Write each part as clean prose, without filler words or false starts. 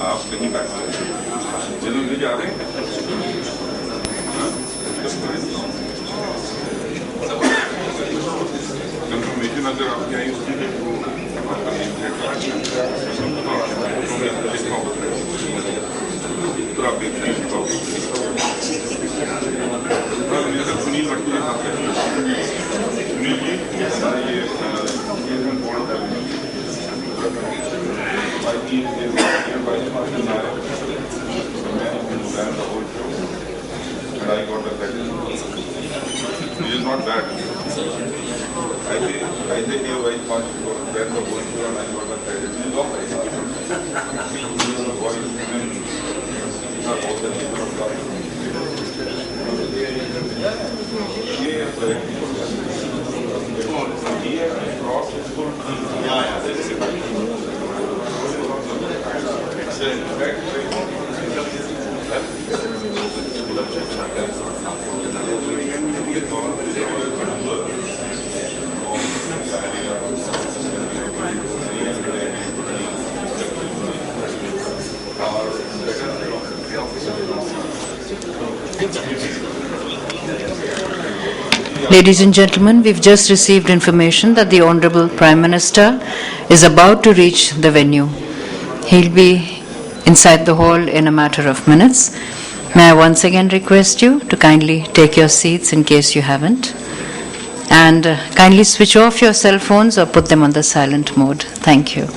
आप कहीं बैठ जरूर जा रहे हैं कंफर्मेशन अगर आपके आई उसकी तो आप देख सुनील भट्टी के साथ Sunil ji and I got the credit. It is not bad. I say here why much then the whole show and I got the credit. It is all right. The boys women are all the people of God. Ladies and gentlemen, we've just received information that the Honorable Prime Minister is about to reach the venue. He'll be inside the hall in a matter of minutes. May I once again request you to kindly take your seats in case you haven't, and kindly switch off your cell phones or put them on the silent mode. Thank you.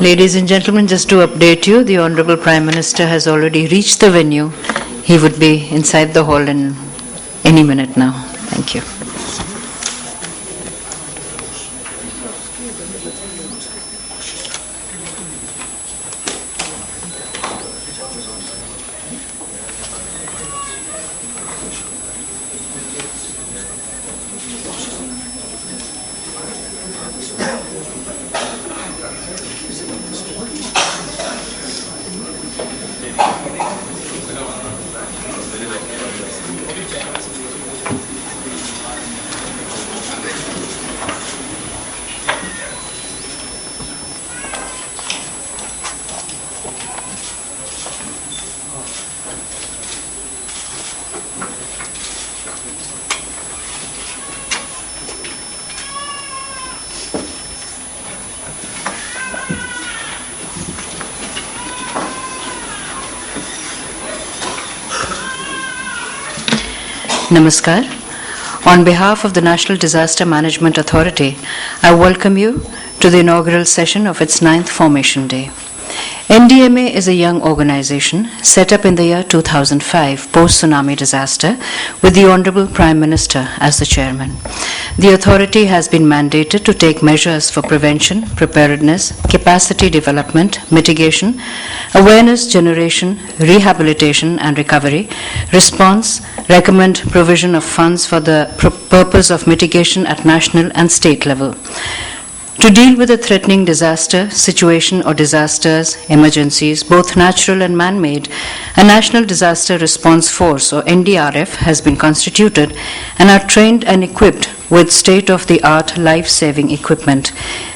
Ladies and gentlemen, just to update you, the Honorable Prime Minister has already reached the venue. He would be inside the hall in any minute now. Thank you. Namaskar. On behalf of the National Disaster Management Authority, I welcome you to the inaugural session of its 9th Formation Day. NDMA is a young organization set up in the year 2005 post-tsunami disaster with the Honorable Prime Minister as the chairman. The authority has been mandated to take measures for prevention, preparedness, capacity development, mitigation, awareness generation, rehabilitation and recovery, response, recommend provision of funds for the purpose of mitigation at national and state level. To deal with a threatening disaster situation or disasters, emergencies, both natural and man-made, a National Disaster Response Force or NDRF has been constituted and are trained and equipped with state-of-the-art life-saving equipment.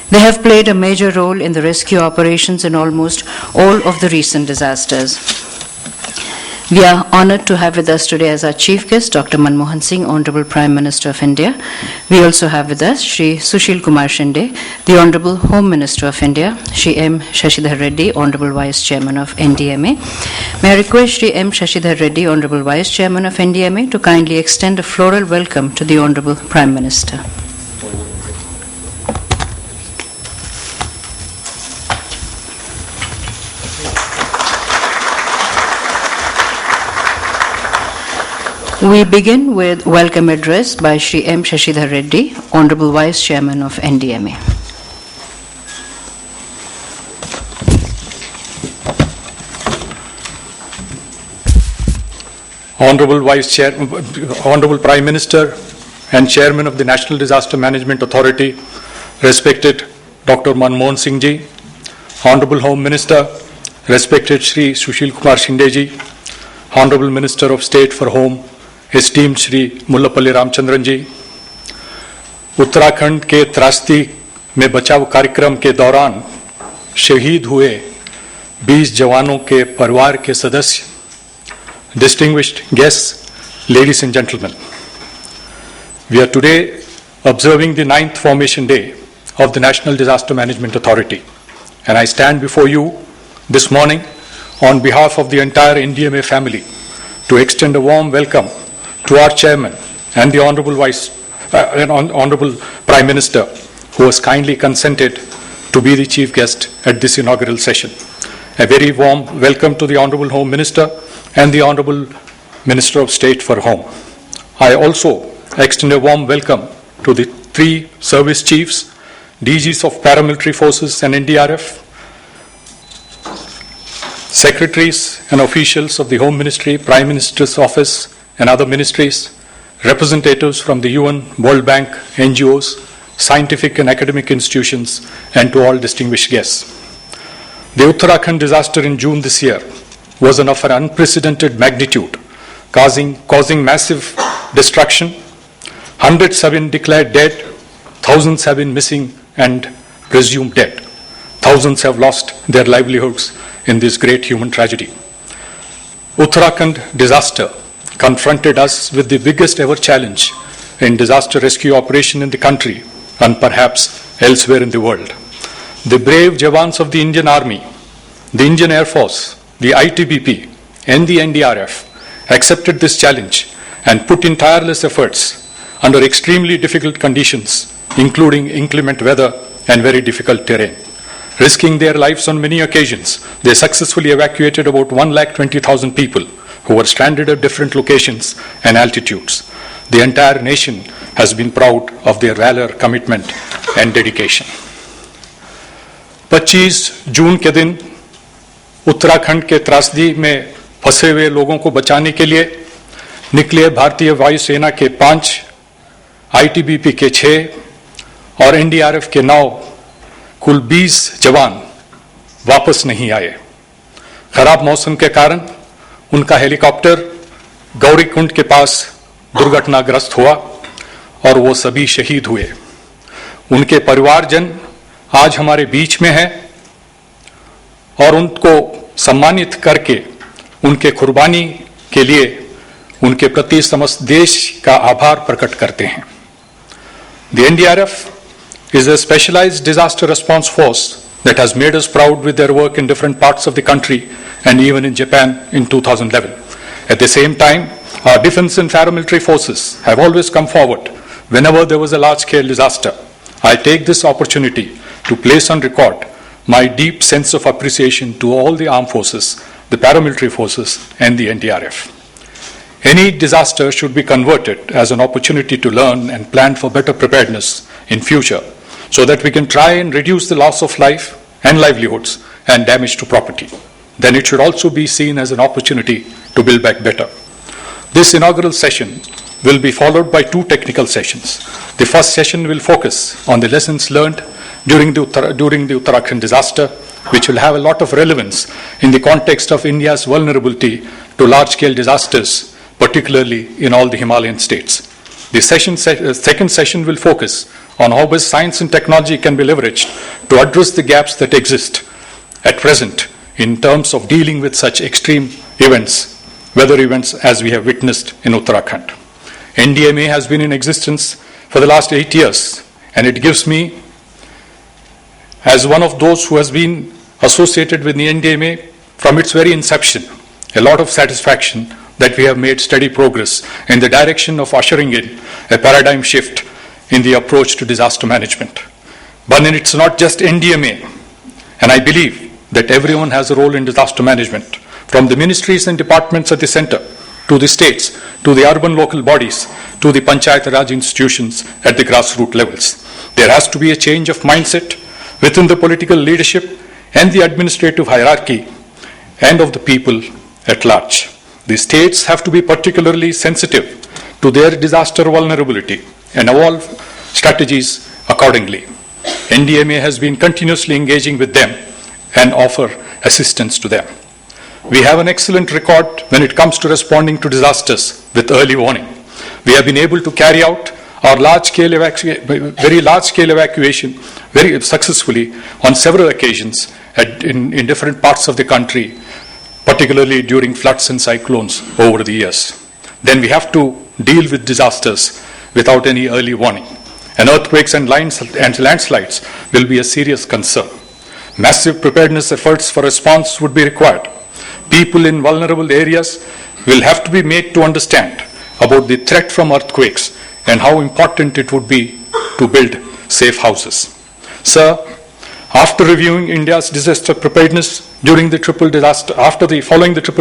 They have played a major role in the rescue operations in almost all of the recent disasters. We are honored to have with us today as our chief guest Dr. Manmohan Singh, Honorable Prime Minister of India. We also have with us Shri Sushil Kumar Shinde, the Honorable Home Minister of India, Shri M. Shashidhar Reddy, Honorable Vice Chairman of NDMA. May I request Shri M. Shashidhar Reddy, Honorable Vice Chairman of NDMA, to kindly extend a floral welcome to the Honorable Prime Minister. We begin with welcome address by Shri M. Shashidhar Reddy, Honorable Vice Chairman of NDMA. Honorable Prime Minister and Chairman of the National Disaster Management Authority, respected Dr. Manmohan Singh ji, Honorable Home Minister, respected Shri Sushil Kumar Shinde ji, Honorable Minister of State for Home, esteemed Shri Mullappally Ramachandran जी, उत्तराखंड के त्रासदी में बचाव कार्यक्रम के दौरान शहीद हुए 20 जवानों के परिवार के सदस्य, distinguished guests, ladies and gentlemen. We are today observing the 9th Formation Day of the National Disaster Management Authority, and I stand before you this morning on behalf of the entire NDMA family to extend a warm welcome to our chairman and the Honorable Prime Minister, who has kindly consented to be the chief guest at this inaugural session. A very warm welcome to the Honorable Home Minister and the Honorable Minister of State for Home. I also extend a warm welcome to the 3 service chiefs, DGs of paramilitary forces and NDRF, secretaries and officials of the Home Ministry, Prime Minister's Office, and other ministries, representatives from the UN, World Bank, NGOs, scientific and academic institutions, and to all distinguished guests. The Uttarakhand disaster in June this year was of an unprecedented magnitude, causing massive destruction. 107 declared dead, thousands have been missing and presumed dead. Thousands have lost their livelihoods in this great human tragedy. Uttarakhand disaster confronted us with the biggest ever challenge in disaster rescue operation in the country and perhaps elsewhere in the world. The brave Jawans of the Indian Army, the Indian Air Force, the ITBP and the NDRF accepted this challenge and put in tireless efforts under extremely difficult conditions, including inclement weather and very difficult terrain. Risking their lives on many occasions, they successfully evacuated about 120,000 people who were stranded at different locations and altitudes. The entire nation has been proud of their valor, commitment, and dedication. 25 जून के दिन उत्तराखंड के त्रासदी में फंसे हुए लोगों को बचाने के लिए निकले भारतीय वायुसेना के 5, ITBP के 6 और NDRF के 9, कुल 20 जवान वापस नहीं आए। खराब मौसम के कारण उनका हेलीकॉप्टर गौरीकुंड के पास दुर्घटनाग्रस्त हुआ और वो सभी शहीद हुए। उनके परिवारजन आज हमारे बीच में हैं और उनको सम्मानित करके उनके कुर्बानी के लिए उनके प्रति समस्त देश का आभार प्रकट करते हैं। The NDRF is a specialized disaster response force that has made us proud with their work in different parts of the country and even in Japan in 2011. At the same time, Our defense and paramilitary forces have always come forward whenever there was a large-scale disaster. I take this opportunity to place on record my deep sense of appreciation to all the armed forces, the paramilitary forces, and the NDRF. Any disaster should be converted as an opportunity to learn and plan for better preparedness in future, so that we can try and reduce the loss of life and livelihoods and damage to property. Then it should also be seen as an opportunity to build back better. This inaugural session will be followed by 2 technical sessions. The first session will focus on the lessons learned during the Uttarakhand disaster, which will have a lot of relevance in the context of India's vulnerability to large-scale disasters, particularly in all the Himalayan states. The second session will focus on how best science and technology can be leveraged to address the gaps that exist at present in terms of dealing with such extreme events, weather events as we have witnessed in Uttarakhand. NDMA has been in existence for the last 8 years, and it gives me, as one of those who has been associated with the NDMA from its very inception, a lot of satisfaction that we have made steady progress in the direction of ushering in a paradigm shift in the approach to disaster management. But it's not just NDMA, and I believe that everyone has a role in disaster management, from the ministries and departments at the center, to the states, to the urban local bodies, to the Panchayat Raj institutions at the grassroots levels. There has to be a change of mindset within the political leadership and the administrative hierarchy and of the people at large. The states have to be particularly sensitive to their disaster vulnerability and evolve strategies accordingly. NDMA has been continuously engaging with them and offer assistance to them. We have an excellent record when it comes to responding to disasters with early warning. We have been able to carry out our very large-scale evacuation very successfully on several occasions in different parts of the country, particularly during floods and cyclones over the years. Then we have to deal with disasters without any early warning. And earthquakes and landslides will be a serious concern. Massive preparedness efforts for response would be required. People in vulnerable areas will have to be made to understand about the threat from earthquakes and how important it would be to build safe houses. Sir, after reviewing India's disaster preparedness following the triple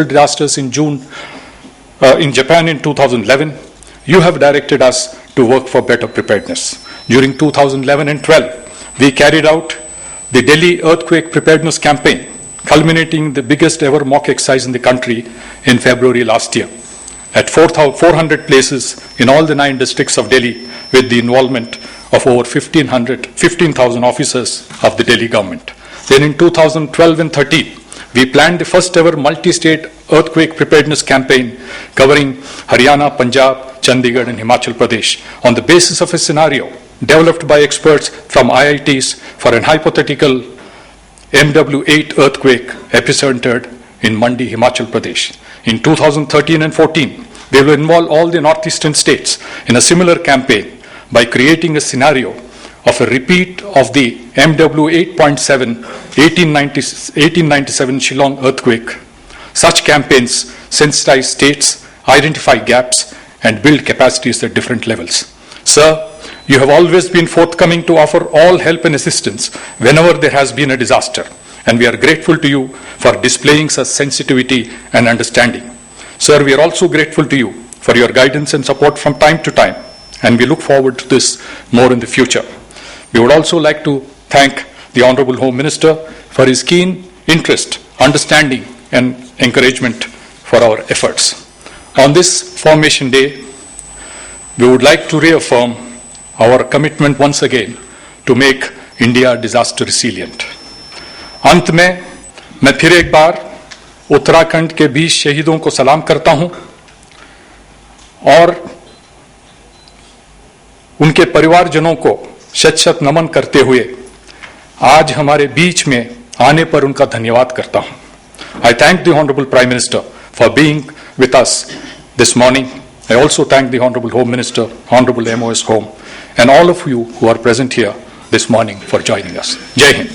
disasters in Japan in 2011, you have directed us to work for better preparedness. During 2011 and 12, we carried out the Delhi Earthquake Preparedness Campaign, culminating the biggest ever mock exercise in the country in February last year, at 400 places in all the 9 districts of Delhi, with the involvement of over 15,000 officers of the Delhi government. Then in 2012 and 13, we planned the first ever multi-state earthquake preparedness campaign covering Haryana, Punjab, Chandigarh and Himachal Pradesh on the basis of a scenario developed by experts from IITs for an hypothetical MW8 earthquake epicentered in Mandi, Himachal Pradesh. In 2013 and 14, they will involve all the northeastern states in a similar campaign by creating a scenario of a repeat of the MW 8.7 1897 Shillong earthquake. Such campaigns sensitize states, identify gaps, and build capacities at different levels. Sir, you have always been forthcoming to offer all help and assistance whenever there has been a disaster, and we are grateful to you for displaying such sensitivity and understanding. Sir, we are also grateful to you for your guidance and support from time to time, and we look forward to this more in the future. We would also like to thank the Honorable Home Minister for his keen interest, understanding, and encouragement for our efforts. On this Formation Day, we would like to reaffirm our commitment once again to make India disaster resilient. अंत में मैं फिर एक बार उत्तराखंड के 20 शहीदों को सलाम करता हूं और उनके परिवारजनों को शत-शत नमन करते हुए आज हमारे बीच में आने पर उनका धन्यवाद करता हूं. I thank the Honorable Prime Minister for being with us this morning. I also thank the Honorable Home Minister, Honorable MOS Home, and all of you who are present here this morning for joining us. Jai Hind.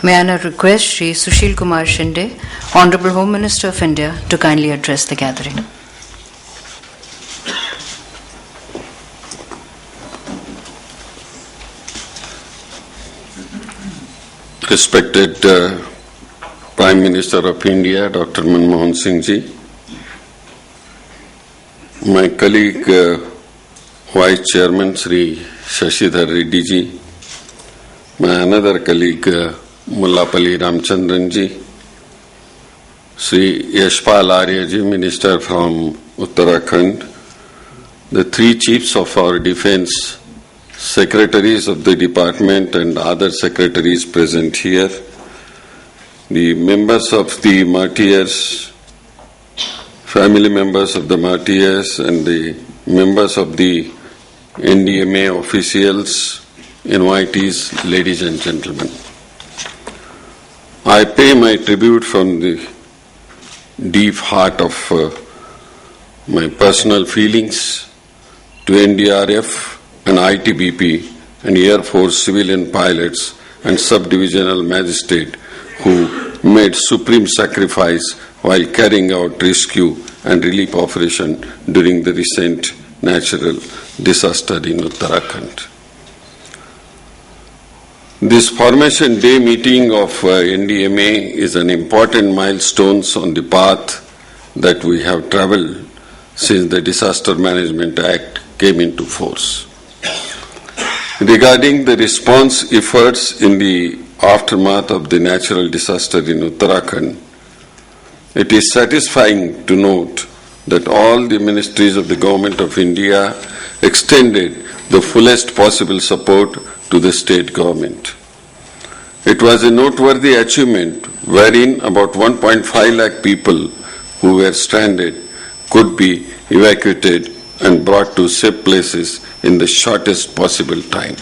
May I now request Shri Sushil Kumar Shinde, Honorable Home Minister of India, to kindly address the gathering. Respected Prime Minister of India, Dr. Manmohan Singh ji, my colleague Vice Chairman Sri Shashidhar Reddy ji, my another colleague Mullapalli Ramchandran ji, Sri Yashpal Arya ji, Minister from Uttarakhand, the three chiefs of our defense, secretaries of the department and other secretaries present here, the members of the martyrs, family members of the martyrs and the members of the NDMA officials, invitees, ladies and gentlemen. I pay my tribute from the deep heart of my personal feelings to NDRF and ITBP and Air Force civilian pilots and sub-divisional magistrate who made supreme sacrifice while carrying out rescue and relief operation during the recent natural disaster in Uttarakhand. This Formation Day meeting of NDMA is an important milestone on the path that we have travelled since the Disaster Management Act came into force. Regarding the response efforts in the aftermath of the natural disaster in Uttarakhand, it is satisfying to note that all the ministries of the Government of India extended the fullest possible support to the state government. It was a noteworthy achievement wherein about 1.5 lakh people who were stranded could be evacuated and brought to safe places in the shortest possible time.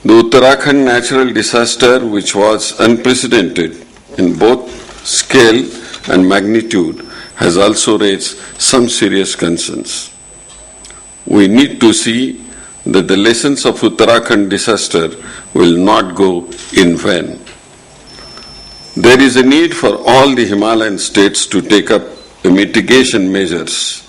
The Uttarakhand natural disaster, which was unprecedented in both scale and magnitude, has also raised some serious concerns. We need to see that the lessons of Uttarakhand disaster will not go in vain. There is a need for all the Himalayan states to take up mitigation measures.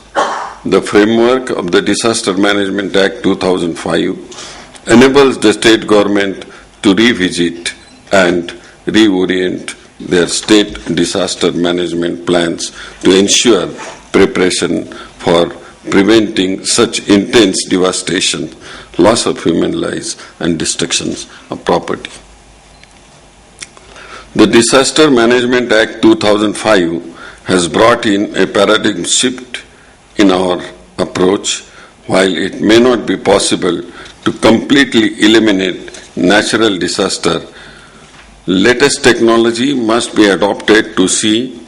The framework of the Disaster Management Act 2005 enables the state government to revisit and reorient their state disaster management plans to ensure preparation for preventing such intense devastation, loss of human lives and destructions of property. The Disaster Management Act 2005 has brought in a paradigm shift in our approach. While it may not be possible to completely eliminate natural disaster, latest technology must be adopted to see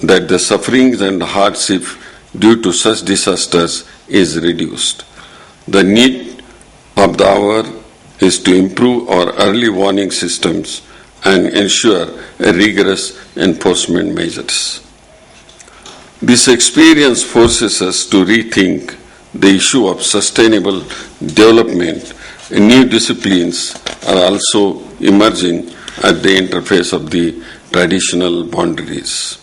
that the sufferings and hardship due to such disasters is reduced. The need of the hour is to improve our early warning systems and ensure rigorous enforcement measures. This experience forces us to rethink the issue of sustainable development. New disciplines are also emerging at the interface of the traditional boundaries.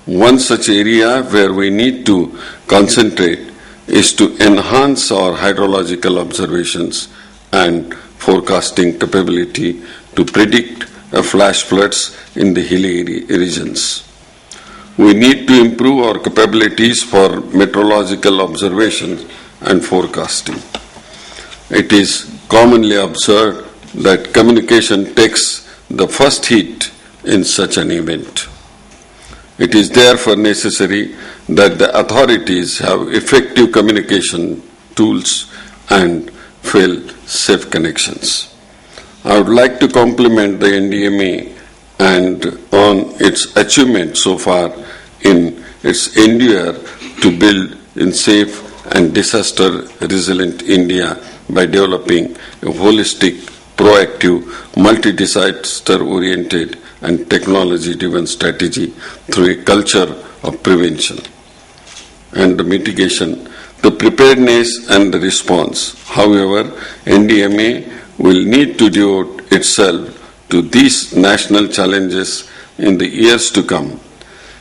One such area where we need to concentrate is to enhance our hydrological observations and forecasting capability to predict flash floods in the hilly regions. We need to improve our capabilities for meteorological observation and forecasting. It is commonly observed that communication takes the first hit in such an event. It is therefore necessary that the authorities have effective communication tools and fail-safe connections. I would like to compliment the NDMA and on its achievement so far in its endeavor to build in safe and disaster-resilient India by developing a holistic, proactive, multi-disaster-oriented and technology-driven strategy through a culture of prevention and mitigation, the preparedness and the response. However, NDMA will need to devote itself to these national challenges in the years to come.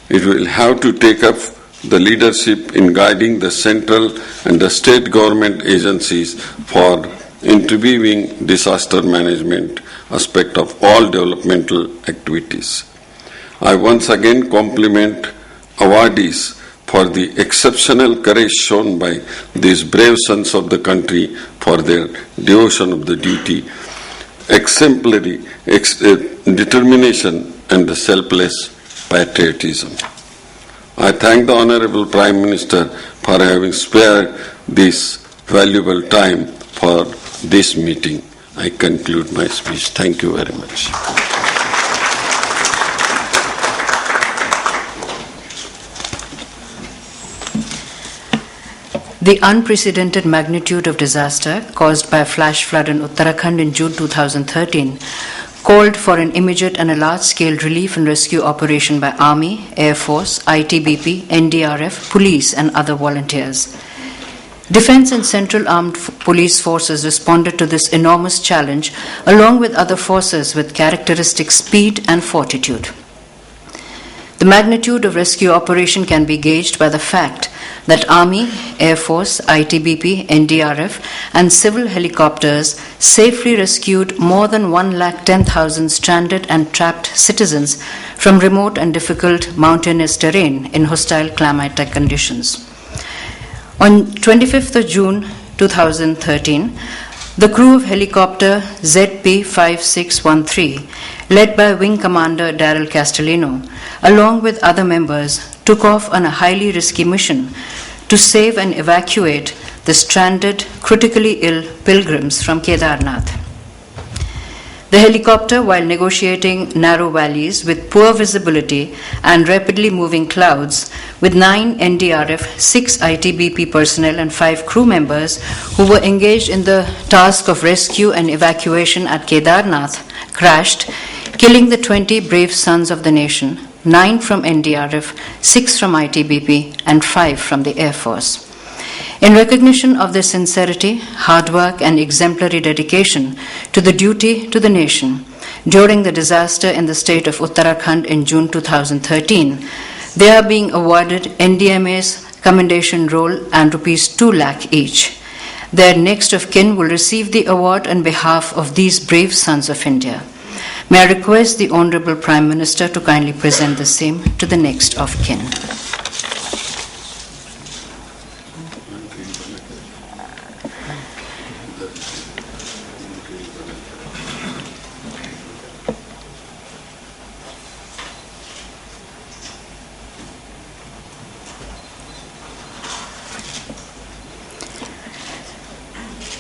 It will have to take up the leadership in guiding the central and the state government agencies for interweaving disaster management aspect of all developmental activities. I once again compliment awardees for the exceptional courage shown by these brave sons of the country for their devotion of the duty, exemplary determination and the selfless patriotism. I thank the Honorable Prime Minister for having spared this valuable time for this meeting. I conclude my speech. Thank you very much. The unprecedented magnitude of disaster caused by a flash flood in Uttarakhand in June 2013 called for an immediate and a large-scale relief and rescue operation by Army, Air Force, ITBP, NDRF, police and other volunteers. Defense and Central Armed Police Forces responded to this enormous challenge along with other forces with characteristic speed and fortitude. The magnitude of rescue operation can be gauged by the fact that Army, Air Force, ITBP, NDRF and civil helicopters safely rescued more than 110,000 stranded and trapped citizens from remote and difficult mountainous terrain in hostile climatic conditions. On 25th of June 2013, the crew of helicopter ZP-5613, led by Wing Commander Daryl Castellino, along with other members, took off on a highly risky mission to save and evacuate the stranded, critically ill pilgrims from Kedarnath. The helicopter, while negotiating narrow valleys with poor visibility and rapidly moving clouds, with 9 NDRF, 6 ITBP personnel and 5 crew members who were engaged in the task of rescue and evacuation at Kedarnath, crashed, killing the 20 brave sons of the nation, 9 from NDRF, 6 from ITBP, and 5 from the Air Force. In recognition of their sincerity, hard work, and exemplary dedication to the duty to the nation during the disaster in the state of Uttarakhand in June 2013, they are being awarded NDMA's Commendation Roll and ₹2 lakh each. Their next of kin will receive the award on behalf of these brave sons of India. May I request the Honorable Prime Minister to kindly present the same to the next of kin.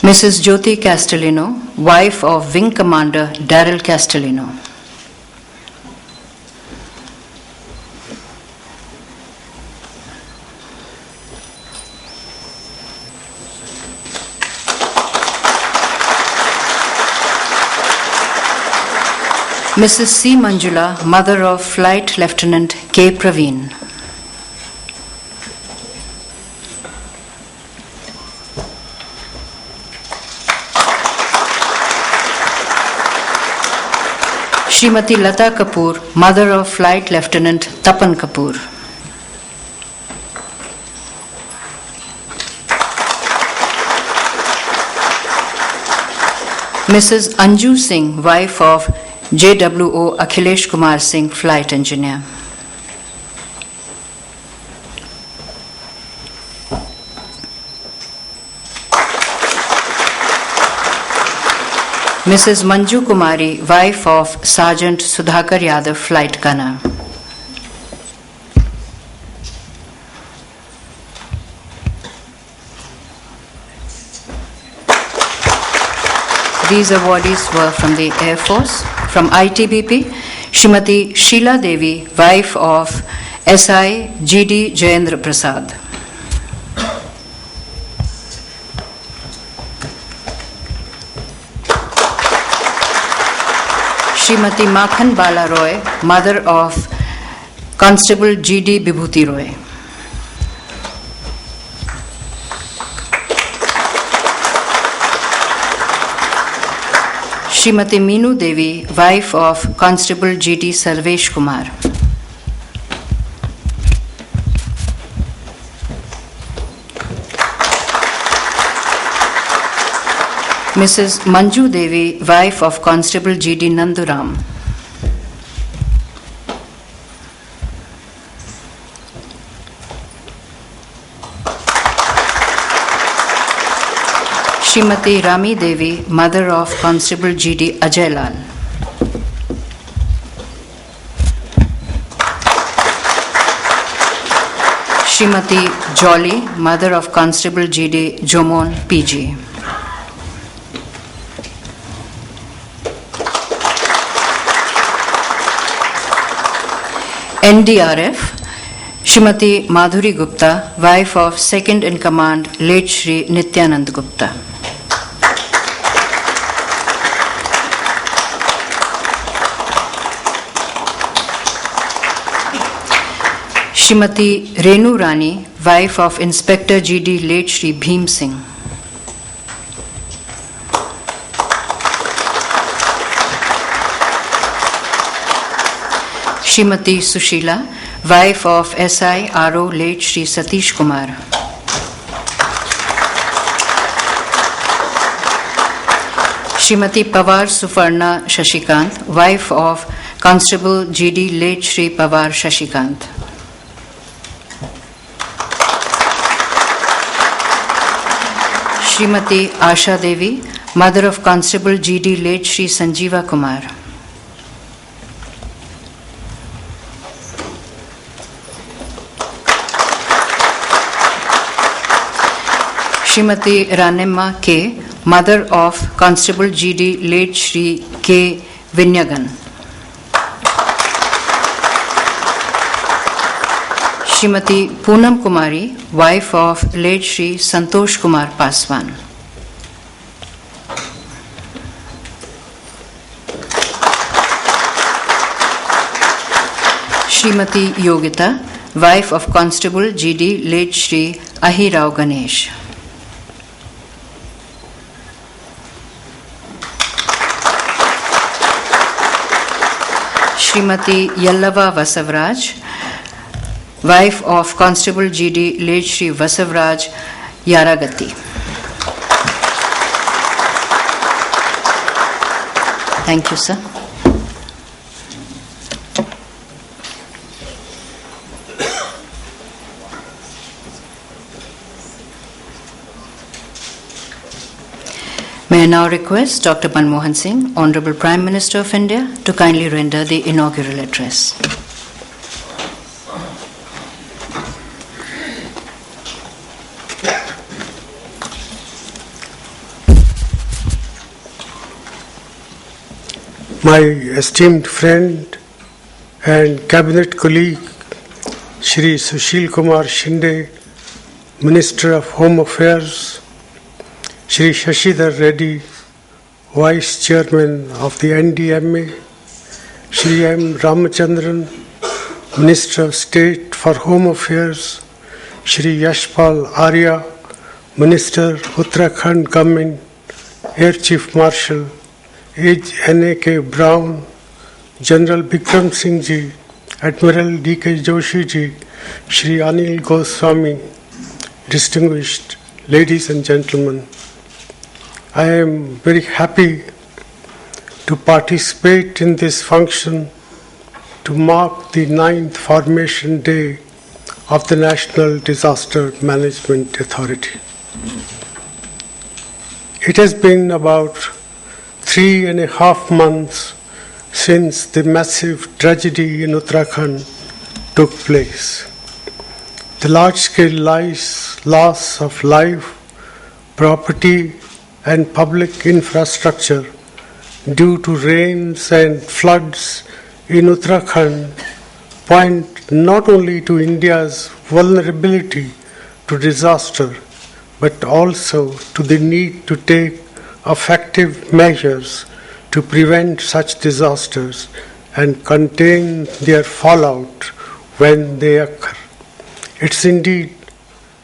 Mrs. Jyoti Castellino, wife of Wing Commander Daryl Castellino. Mrs. C. Manjula, mother of Flight Lieutenant K. Praveen. Srimati Lata Kapoor, mother of Flight Lieutenant Tapan Kapoor. Mrs. Anju Singh, wife of JWO Akhilesh Kumar Singh, flight engineer. Mrs. Manju Kumari, wife of Sergeant Sudhakar Yadav, flight gunner. These awardees were from the Air Force. From ITBP, Srimati Sheila Devi, wife of SI GD Jayendra Prasad. Srimati Makhan Bala Roy, mother of Constable GD Bibhuti Roy. Srimati Meenu Devi, wife of Constable G.D. Sarvesh Kumar. Mrs. Manju Devi, wife of Constable G.D. Nanduram. Srimati Rami Devi, mother of Constable G.D. Ajay Lal. Srimati Jolly, mother of Constable G.D. Jomon PG. NDRF, Srimati Madhuri Gupta, wife of Second in Command, late Shri Nityanand Gupta. Srimati Renu Rani, wife of Inspector G.D. late Shri Bhim Singh. Srimati Sushila, wife of S.I. R.O. late Shri Satish Kumar. Srimati Pawar Suparna Shashikant, wife of Constable G.D. late Shri Pawar Shashikant. Srimati Asha Devi, mother of Constable G.D. late Shri Sanjeeva Kumar. Srimati Ranemma K, mother of Constable G.D. late Shri K. Vinyagan. Srimati Poonam Kumari, wife of late Shri Santosh Kumar Paswan. Srimati Yogita, wife of Constable G.D. late Shri Ahirao Ganesh. Srimati Yallava Vasavraj, wife of Constable G.D. late Shri Vasavraj Yaragati. Thank you, sir. May I now request Dr. Manmohan Singh, Honorable Prime Minister of India, to kindly render the inaugural address. My esteemed friend and cabinet colleague, Shri Sushil Kumar Shinde, Minister of Home Affairs, Shri Shashidhar Reddy, Vice Chairman of the NDMA, Shri M. Ramachandran, Minister of State for Home Affairs, Shri Yashpal Arya, Minister, Uttarakhand Government, Air Chief Marshal, N.A.K. Brown, General Bikram Singh Ji, Admiral D.K. Joshi Ji, Shri Anil Goswami, distinguished ladies and gentlemen, I am very happy to participate in this function to mark the 9th formation day of the National Disaster Management Authority. It has been about 3.5 months since the massive tragedy in Uttarakhand took place. The large-scale loss of life, property, and public infrastructure due to rains and floods in Uttarakhand point not only to India's vulnerability to disaster, but also to the need to take effective measures to prevent such disasters and contain their fallout when they occur. It's indeed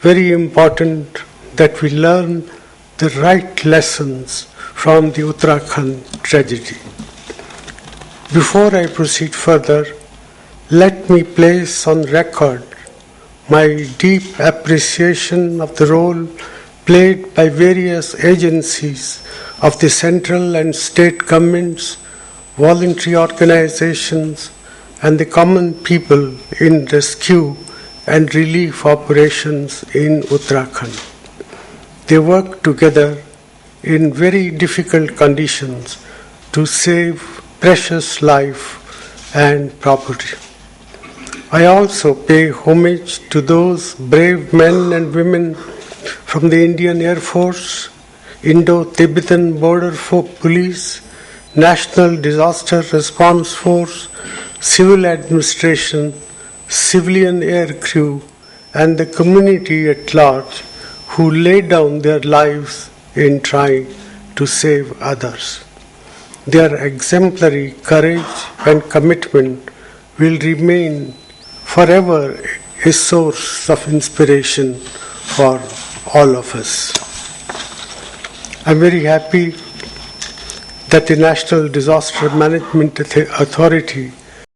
very important that we learn the right lessons from the Uttarakhand tragedy. Before I proceed further, let me place on record my deep appreciation of the role played by various agencies of the central and state governments, voluntary organizations, and the common people in rescue and relief operations in Uttarakhand. They worked together in very difficult conditions to save precious life and property. I also pay homage to those brave men and women from the Indian Air Force, Indo-Tibetan Border Police, National Disaster Response Force, Civil Administration, Civilian Air Crew, and the community at large who laid down their lives in trying to save others. Their exemplary courage and commitment will remain forever a source of inspiration for all of us. I'm very happy that the National Disaster Management Authority